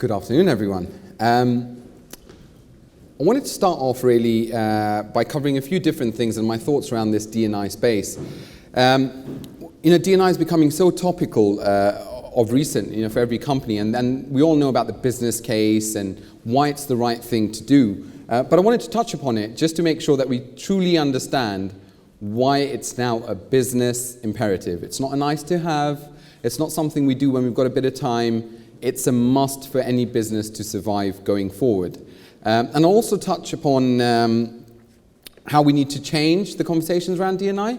Good afternoon, everyone. I wanted to start off really by covering a few different things and my thoughts around this D&I space. D&I is becoming so topical of recent, for every company, and we all know about the business case and why it's the right thing to do. But I wanted to touch upon it just to make sure that we truly understand why it's now a business imperative. It's not a nice to have. It's not something we do when we've got a bit of time. It's a must for any business to survive going forward. And I'll also touch upon how we need to change the conversations around D&I.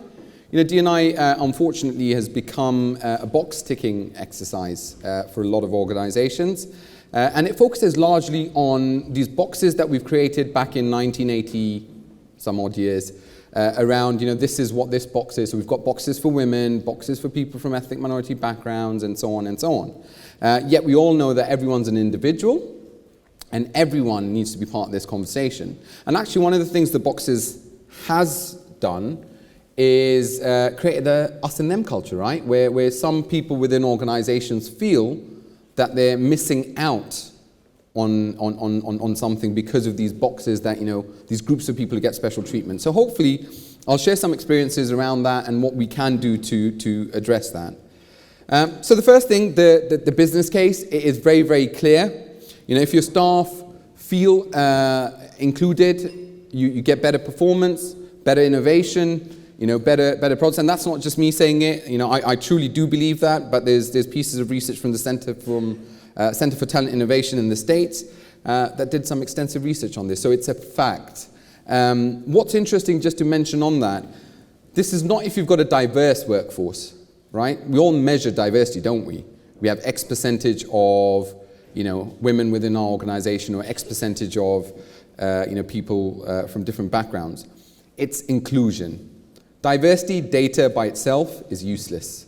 D&I unfortunately has become a box-ticking exercise for a lot of organizations. And it focuses largely on these boxes that we've created back in 1980, some odd years, around, this is what this box is. So we've got boxes for women, boxes for people from ethnic minority backgrounds, and so on and so on. Yet we all know that everyone's an individual, and everyone needs to be part of this conversation. And actually, one of the things the boxes has done is created a us and them culture, right? Where some people within organizations feel that they're missing out on something because of these boxes that, these groups of people who get special treatment. So hopefully, I'll share some experiences around that and what we can do to address that. So the first thing, the business case, it is very, very clear. If your staff feel included, you get better performance, better innovation, better products. And that's not just me saying it. I truly do believe that. But there's pieces of research from the Center for Talent Innovation in the States that did some extensive research on this. So it's a fact. What's interesting, just to mention on that, this is not if you've got a diverse workforce, right? We all measure diversity, don't we? We have X percentage of women within our organization, or X percentage of people from different backgrounds. It's inclusion. Diversity data by itself is useless.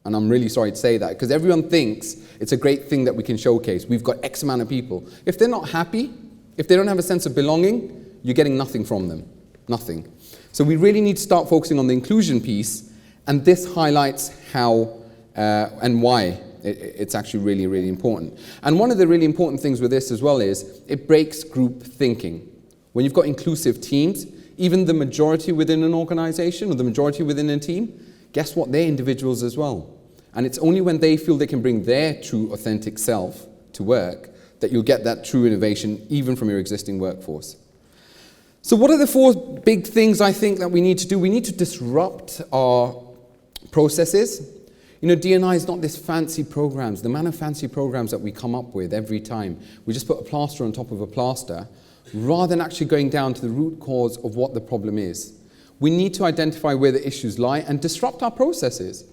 And I'm really sorry to say that, because everyone thinks it's a great thing that we can showcase. We've got X amount of people. If they're not happy, if they don't have a sense of belonging, you're getting nothing from them. Nothing. So we really need to start focusing on the inclusion piece, and this highlights how and why it's actually really, really important. And one of the really important things with this as well is it breaks group thinking. When you've got inclusive teams, even the majority within an organization or the majority within a team, guess what? They're individuals as well. And it's only when they feel they can bring their true, authentic self to work that you'll get that true innovation even from your existing workforce. So what are the 4 big things I think that we need to do? We need to disrupt our processes. D&I is not this fancy programs, the amount of fancy programs that we come up with every time. We just put a plaster on top of a plaster, rather than actually going down to the root cause of what the problem is. We need to identify where the issues lie and disrupt our processes.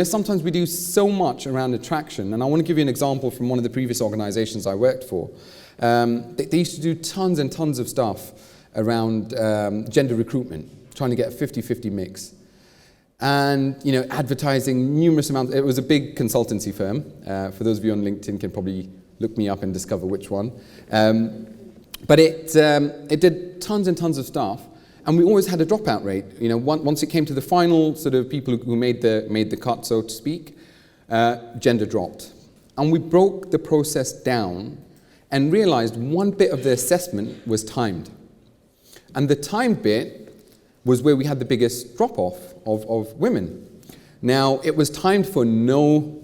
Sometimes we do so much around attraction, and I want to give you an example from one of the previous organizations I worked for. They used to do tons and tons of stuff around gender recruitment, trying to get a 50-50 mix. And, advertising numerous amounts. It was a big consultancy firm. For those of you on LinkedIn can probably look me up and discover which one. But it did tons and tons of stuff. And we always had a dropout rate. Once it came to the final sort of people who made the cut, so to speak, gender dropped. And we broke the process down and realized one bit of the assessment was timed. And the timed bit was where we had the biggest drop-off of women. Now, it was timed for no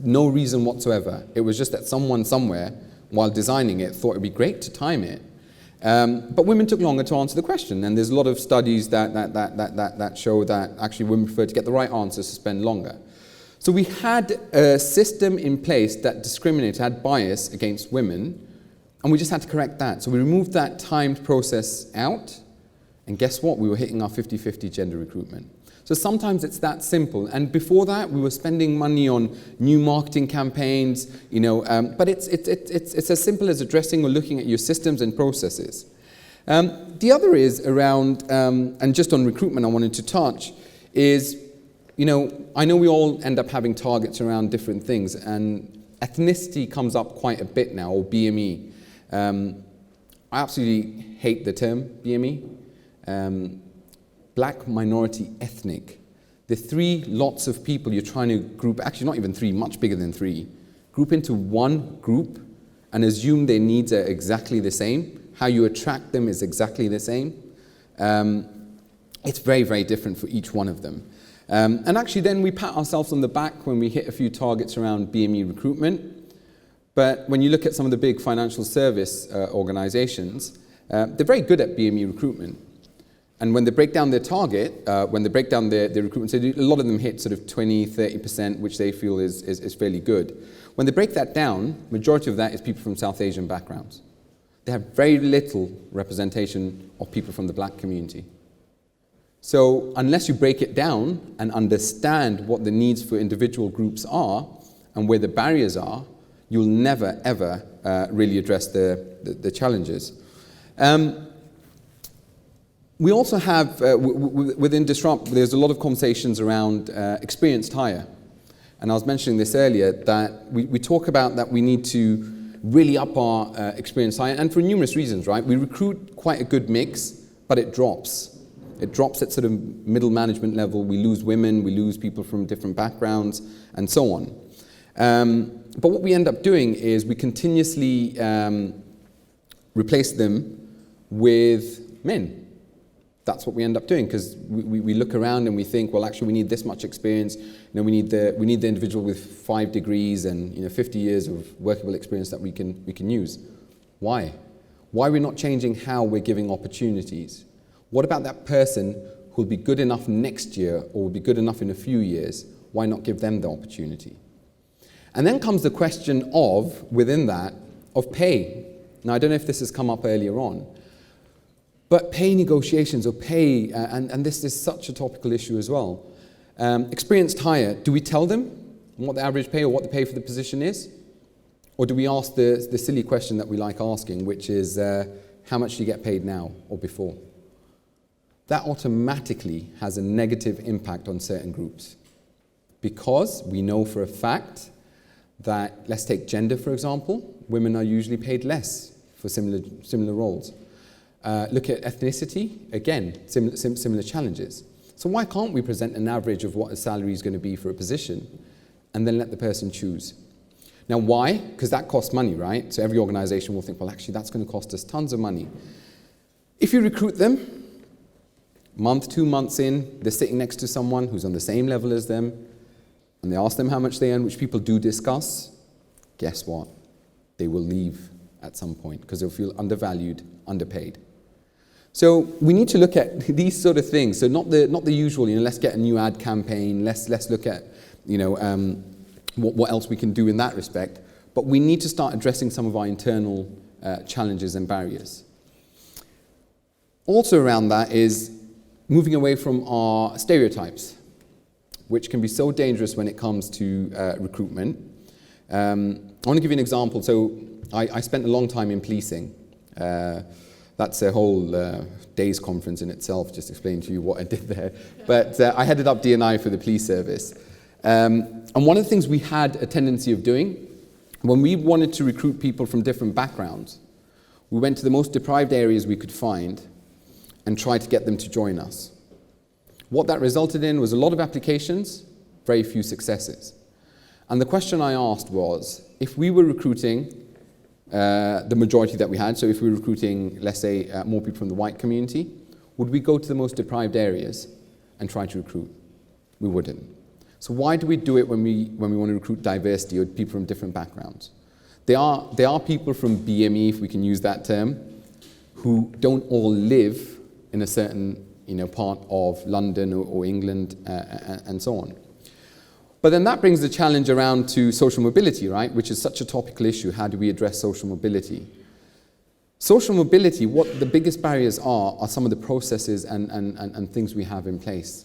reason whatsoever. It was just that someone somewhere, while designing it, thought it'd be great to time it. But women took longer to answer the question, and there's a lot of studies that show that actually women prefer to get the right answers to spend longer. So we had a system in place that discriminated, had bias against women, and we just had to correct that. So we removed that timed process out, and guess what? We were hitting our 50-50 gender recruitment. So sometimes it's that simple. And before that, we were spending money on new marketing campaigns, but it's as simple as addressing or looking at your systems and processes. The other is around, and just on recruitment I wanted to touch, is, I know we all end up having targets around different things, and ethnicity comes up quite a bit now, or BME. I absolutely hate the term BME. Black, minority, ethnic. The 3 lots of people you're trying to group, actually not even 3, much bigger than 3, group into one group and assume their needs are exactly the same, how you attract them is exactly the same, it's very, very different for each one of them. And actually then we pat ourselves on the back when we hit a few targets around BME recruitment. But when you look at some of the big financial service organizations, they're very good at BME recruitment. And when they break down their target, when they break down their recruitment, so a lot of them hit sort of 20, 30%, which they feel is fairly good. When they break that down, majority of that is people from South Asian backgrounds. They have very little representation of people from the black community. So unless you break it down and understand what the needs for individual groups are and where the barriers are, you'll never, ever really address the challenges. We also have, within Disrupt, there's a lot of conversations around experienced hire. And I was mentioning this earlier, that we talk about that we need to really up our experienced hire, and for numerous reasons, right? We recruit quite a good mix, but it drops. It drops at sort of middle management level. We lose women, we lose people from different backgrounds, and so on. But what we end up doing is we continuously replace them with men. That's what we end up doing, because we look around and we think, well, actually we need this much experience. We need the individual with 5 degrees and 50 years of workable experience that we can use. Why? Why are we not changing how we're giving opportunities? What about that person who'll be good enough next year or will be good enough in a few years? Why not give them the opportunity? And then comes the question of, within that, of pay. Now, I don't know if this has come up earlier on, but pay negotiations or pay, and this is such a topical issue as well. Experienced hire, do we tell them what the average pay or what the pay for the position is? Or do we ask the silly question that we like asking, which is, how much do you get paid now or before? That automatically has a negative impact on certain groups. Because we know for a fact that, let's take gender for example, women are usually paid less for similar roles. Look at ethnicity, again, similar challenges. So why can't we present an average of what a salary is going to be for a position and then let the person choose? Now why? Because that costs money, right? So every organization will think, well, actually that's going to cost us tons of money. If you recruit them, month, 2 months in, they're sitting next to someone who's on the same level as them, and they ask them how much they earn, which people do discuss, guess what? They will leave at some point because they'll feel undervalued, underpaid. So we need to look at these sort of things. So not the usual, let's get a new ad campaign, let's look at, what else we can do in that respect. But we need to start addressing some of our internal challenges and barriers. Also around that is moving away from our stereotypes, which can be so dangerous when it comes to recruitment. I want to give you an example. So I spent a long time in policing. That's a whole day's conference in itself, just explaining to you what I did there. But I headed up D&I for the police service. And one of the things we had a tendency of doing, when we wanted to recruit people from different backgrounds, we went to the most deprived areas we could find and tried to get them to join us. What that resulted in was a lot of applications, very few successes. And the question I asked was, if we were recruiting the majority that we had, so if we were recruiting, let's say, more people from the white community, would we go to the most deprived areas and try to recruit? We wouldn't. So why do we do it when we want to recruit diversity or people from different backgrounds? There are people from BME, if we can use that term, who don't all live in a certain part of London or England and so on. But then that brings the challenge around to social mobility, right? Which is such a topical issue. How do we address social mobility? Social mobility, what the biggest barriers are some of the processes and things we have in place.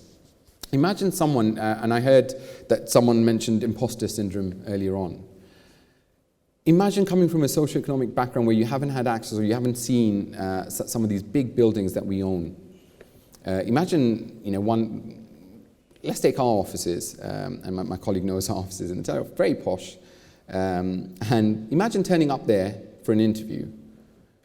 Imagine someone, and I heard that someone mentioned impostor syndrome earlier on. Imagine coming from a socioeconomic background where you haven't had access or you haven't seen some of these big buildings that we own. Imagine, let's take our offices, and my colleague knows our offices in the Telegraph, very posh. And imagine turning up there for an interview.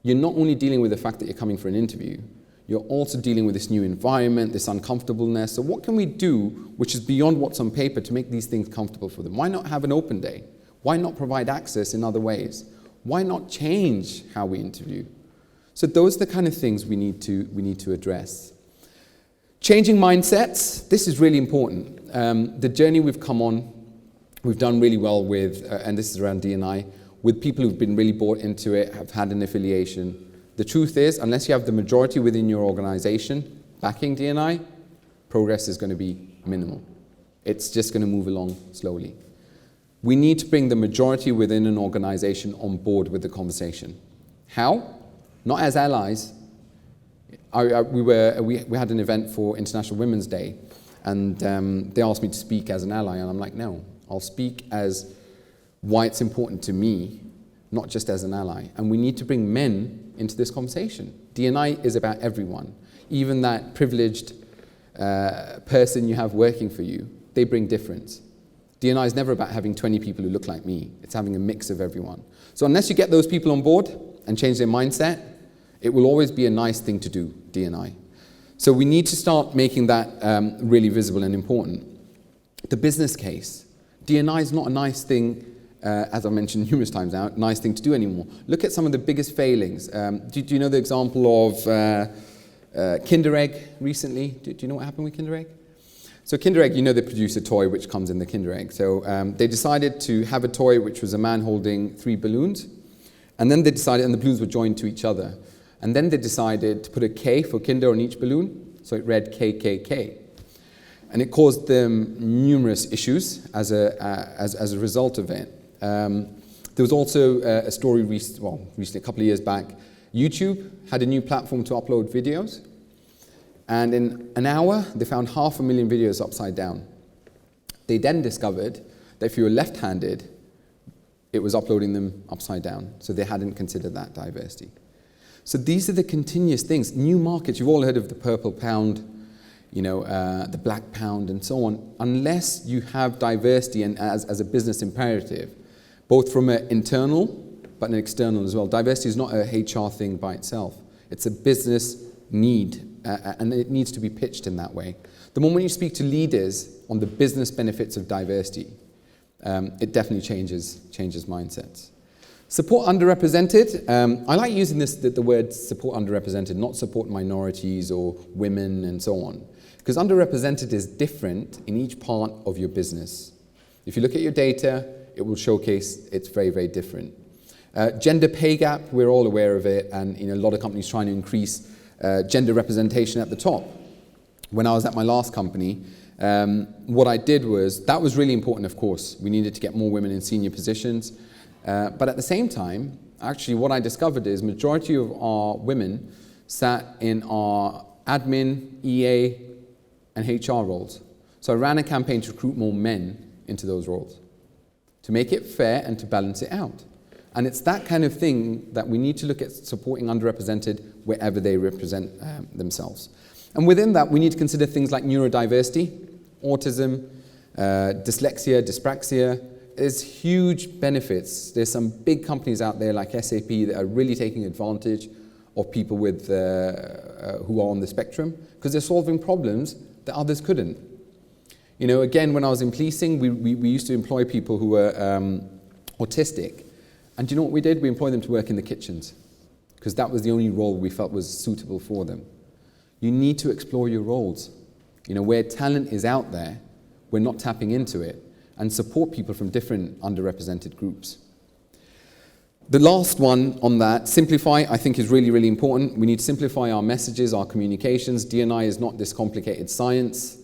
You're not only dealing with the fact that you're coming for an interview, you're also dealing with this new environment, this uncomfortableness. So what can we do, which is beyond what's on paper, to make these things comfortable for them? Why not have an open day? Why not provide access in other ways? Why not change how we interview? So those are the kind of things we need to address. Changing mindsets, this is really important. The journey we've come on, we've done really well with, and this is around D&I, with people who've been really bought into it, have had an affiliation. The truth is, unless you have the majority within your organization backing D&I, progress is going to be minimal. It's just going to move along slowly. We need to bring the majority within an organization on board with the conversation. How? Not as allies. We had an event for International Women's Day, and they asked me to speak as an ally, and I'm like, no, I'll speak as why it's important to me, not just as an ally. And we need to bring men into this conversation. D&I is about everyone. Even that privileged person you have working for you, they bring difference. D&I is never about having 20 people who look like me. It's having a mix of everyone. So unless you get those people on board and change their mindset, it will always be a nice thing to do, D&I. So we need to start making that really visible and important. The business case. D&I is not a nice thing, as I mentioned numerous times now, nice thing to do anymore. Look at some of the biggest failings. Do you know the example of Kinder Egg recently? Do you know what happened with Kinder Egg? So Kinder Egg, you know they produce a toy which comes in the Kinder Egg. So they decided to have a toy which was a man holding 3 balloons. And then they decided, and the balloons were joined to each other. And then they decided to put a K for Kinder on each balloon. So it read KKK. And it caused them numerous issues as a result of it. There was also a story recently, a couple of years back. YouTube had a new platform to upload videos. And in an hour, they found 500,000 videos upside down. They then discovered that if you were left-handed, it was uploading them upside down. So they hadn't considered that diversity. So these are the continuous things. New markets, you've all heard of the purple pound, the black pound and so on. Unless you have diversity and as a business imperative, both from an internal but an external as well. Diversity is not a HR thing by itself. It's a business need. And it needs to be pitched in that way. The moment you speak to leaders on the business benefits of diversity, it definitely changes mindsets. Support underrepresented. I like using the word support underrepresented, not support minorities or women and so on. Because underrepresented is different in each part of your business. If you look at your data, it will showcase it's very, very different. Gender pay gap, we're all aware of it, and a lot of companies trying to increase gender representation at the top. When I was at my last company, what I did was, that was really important, of course. We needed to get more women in senior positions. But at the same time, actually what I discovered is majority of our women sat in our admin, EA, and HR roles. So I ran a campaign to recruit more men into those roles, to make it fair and to balance it out. And it's that kind of thing that we need to look at supporting underrepresented wherever they represent themselves. And within that, we need to consider things like neurodiversity, autism, dyslexia, dyspraxia. There's huge benefits. There's some big companies out there like SAP that are really taking advantage of people with who are on the spectrum because they're solving problems that others couldn't. Again, when I was in policing, we used to employ people who were autistic. And do you know what we did? We employed them to work in the kitchens because that was the only role we felt was suitable for them. You need to explore your roles. Where talent is out there, we're not tapping into it and support people from different underrepresented groups. The last one on that, simplify, I think is really, really important. We need to simplify our messages, our communications. D&I is not this complicated science.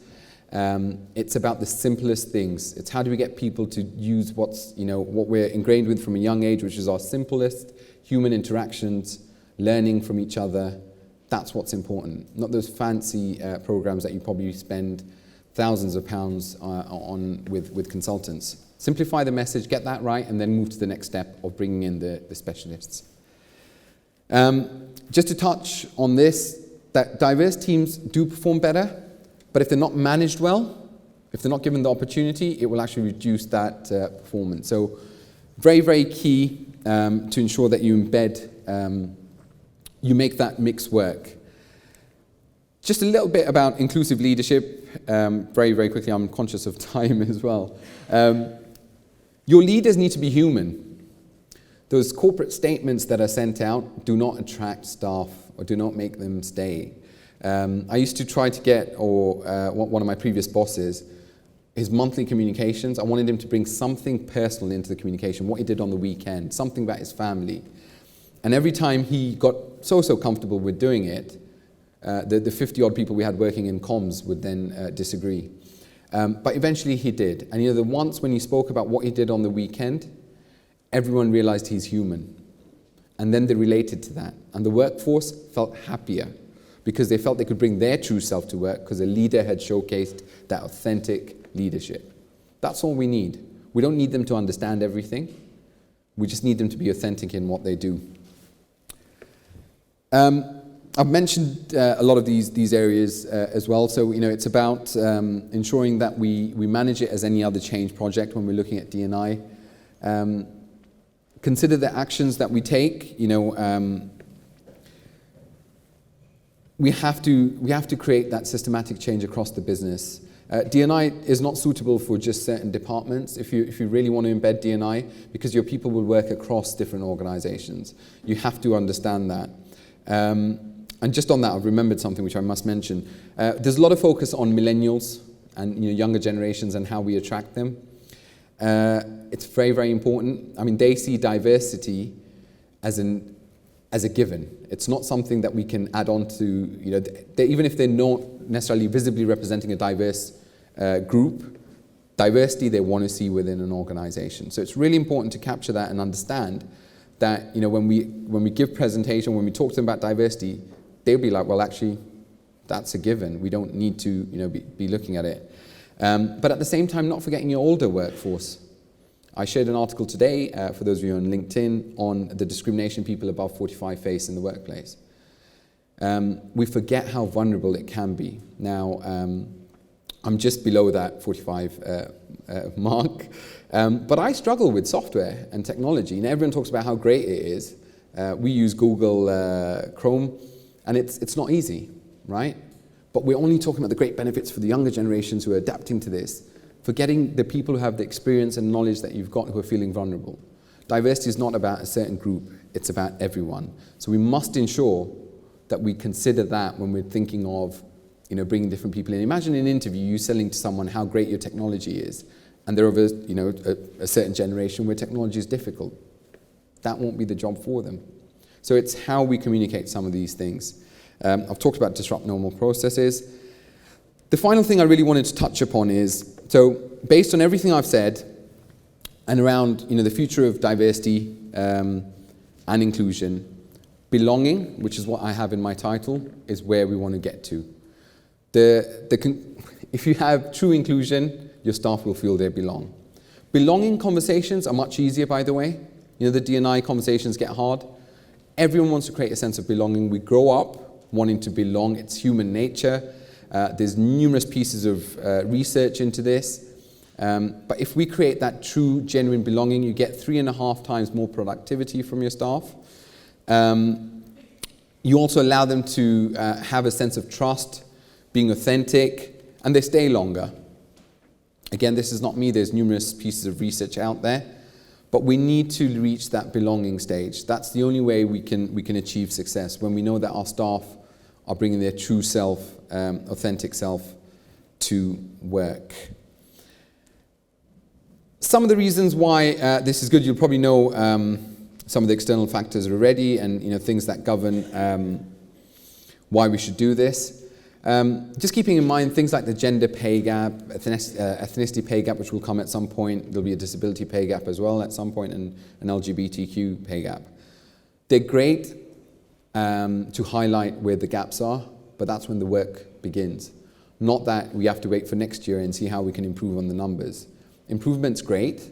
It's about the simplest things. It's how do we get people to use what we're ingrained with from a young age, which is our simplest human interactions, learning from each other. That's what's important. Not those fancy programs that you probably spend thousands of pounds on with consultants. Simplify the message, get that right, and then move to the next step of bringing in the specialists. Just to touch on this, that diverse teams do perform better. But if they're not managed well, if they're not given the opportunity, it will actually reduce that performance. So very, very key to ensure that you embed, you make that mix work. Just a little bit about inclusive leadership, very, very quickly. I'm conscious of time as well. Your leaders need to be human. Those corporate statements that are sent out do not attract staff or do not make them stay. I used to try to get, one of my previous bosses, his monthly communications. I wanted him to bring something personal into the communication, what he did on the weekend, something about his family. And every time he got so comfortable with doing it, the 50-odd people we had working in comms would then disagree. But eventually he did. And the once when he spoke about what he did on the weekend, everyone realized he's human. And then they related to that. And the workforce felt happier because they felt they could bring their true self to work because a leader had showcased that authentic leadership. That's all we need. We don't need them to understand everything. We just need them to be authentic in what they do. I've mentioned a lot of these areas as well. So, it's about ensuring that we manage it as any other change project when we're looking at D&I. Consider the actions that we take. We have to create that systematic change across the business. D&I is not suitable for just certain departments. If you really want to embed D&I, because your people will work across different organizations, you have to understand that. And just on that, I've remembered something which I must mention. There's a lot of focus on millennials and younger generations and how we attract them. It's very, very important. I mean, they see diversity as a given. It's not something that we can add on to, even if they're not necessarily visibly representing a diverse group, diversity they want to see within an organization. So it's really important to capture that and understand that, when we give presentation, when we talk to them about diversity, they'll be like, well, actually, that's a given. We don't need to, be looking at it. But at the same time, not forgetting your older workforce. I shared an article today, for those of you on LinkedIn, on the discrimination people above 45 face in the workplace. We forget how vulnerable it can be. Now, I'm just below that 45 mark, but I struggle with software and technology. And everyone talks about how great it is. We use Google Chrome, and it's not easy, right? But we're only talking about the great benefits for the younger generations who are adapting to this, forgetting the people who have the experience and knowledge that you've got who are feeling vulnerable. Diversity is not about a certain group, it's about everyone. So we must ensure that we consider that when we're thinking of bringing different people in. Imagine in an interview you selling to someone how great your technology is, and they're of a certain generation where technology is difficult. That won't be the job for them. So it's how we communicate some of these things. I've talked about disrupt normal processes. The final thing I really wanted to touch upon is, so based on everything I've said and around the future of diversity and inclusion, belonging, which is what I have in my title, is where we want to get to. If you have true inclusion, your staff will feel they belong. Belonging conversations are much easier, by the way. The D&I conversations get hard. Everyone wants to create a sense of belonging. We grow up wanting to belong. It's human nature. There's numerous pieces of research into this. But if we create that true, genuine belonging, you get 3.5 times more productivity from your staff. You also allow them to have a sense of trust, being authentic, and they stay longer. Again, this is not me. There's numerous pieces of research out there. But we need to reach that belonging stage. That's the only way we can achieve success, when we know that our staff are bringing their true self, authentic self to work. Some of the reasons why this is good, you'll probably know some of the external factors already, and things that govern why we should do this. Just keeping in mind things like the gender pay gap, ethnicity pay gap, which will come at some point. There'll be a disability pay gap as well at some point, and an LGBTQ pay gap. They're great to highlight where the gaps are, but that's when the work begins. Not that we have to wait for next year and see how we can improve on the numbers. Improvement's great,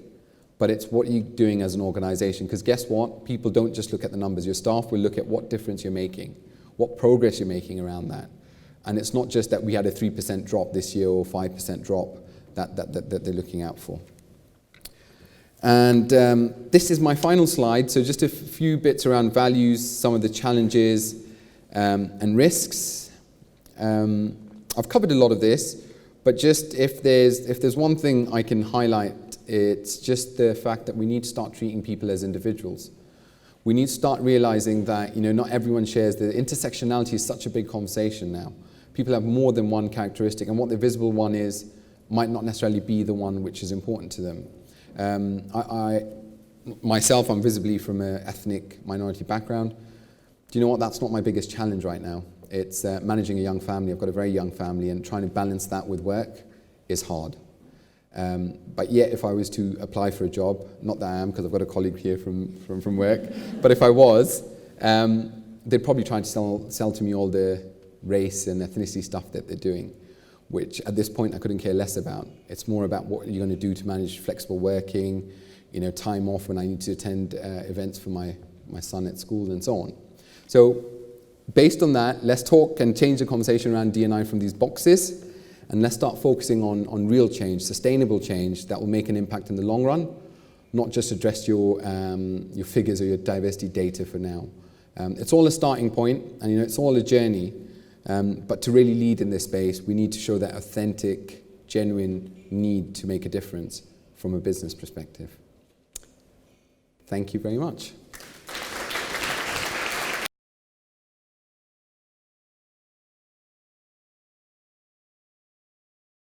but it's what you're doing as an organization. Because guess what? People don't just look at the numbers. Your staff will look at what difference you're making, what progress you're making around that. And it's not just that we had a 3% drop this year or 5% drop that they're looking out for. And this is my final slide. So just a few bits around values, some of the challenges and risks. I've covered a lot of this, but just if there's one thing I can highlight, it's just the fact that we need to start treating people as individuals. We need to start realizing that, not everyone shares. The intersectionality is such a big conversation now. People have more than one characteristic, and what the visible one is might not necessarily be the one which is important to them. Myself, I'm visibly from an ethnic minority background. Do you know what? That's not my biggest challenge right now. It's managing a young family. I've got a very young family, and trying to balance that with work is hard. But yet, if I was to apply for a job, not that I am, because I've got a colleague here from work, but if I was, they'd probably try to sell to me all the race and ethnicity stuff that they're doing, which at this point I couldn't care less about. It's more about what you're going to do to manage flexible working, time off when I need to attend events for my son at school and so on. So based on that, let's talk and change the conversation around D&I from these boxes, and let's start focusing on real change, sustainable change that will make an impact in the long run, not just address your figures or your diversity data for now. It's all a starting point, and it's all a journey, but to really lead in this space, we need to show that authentic, genuine need to make a difference from a business perspective. Thank you very much.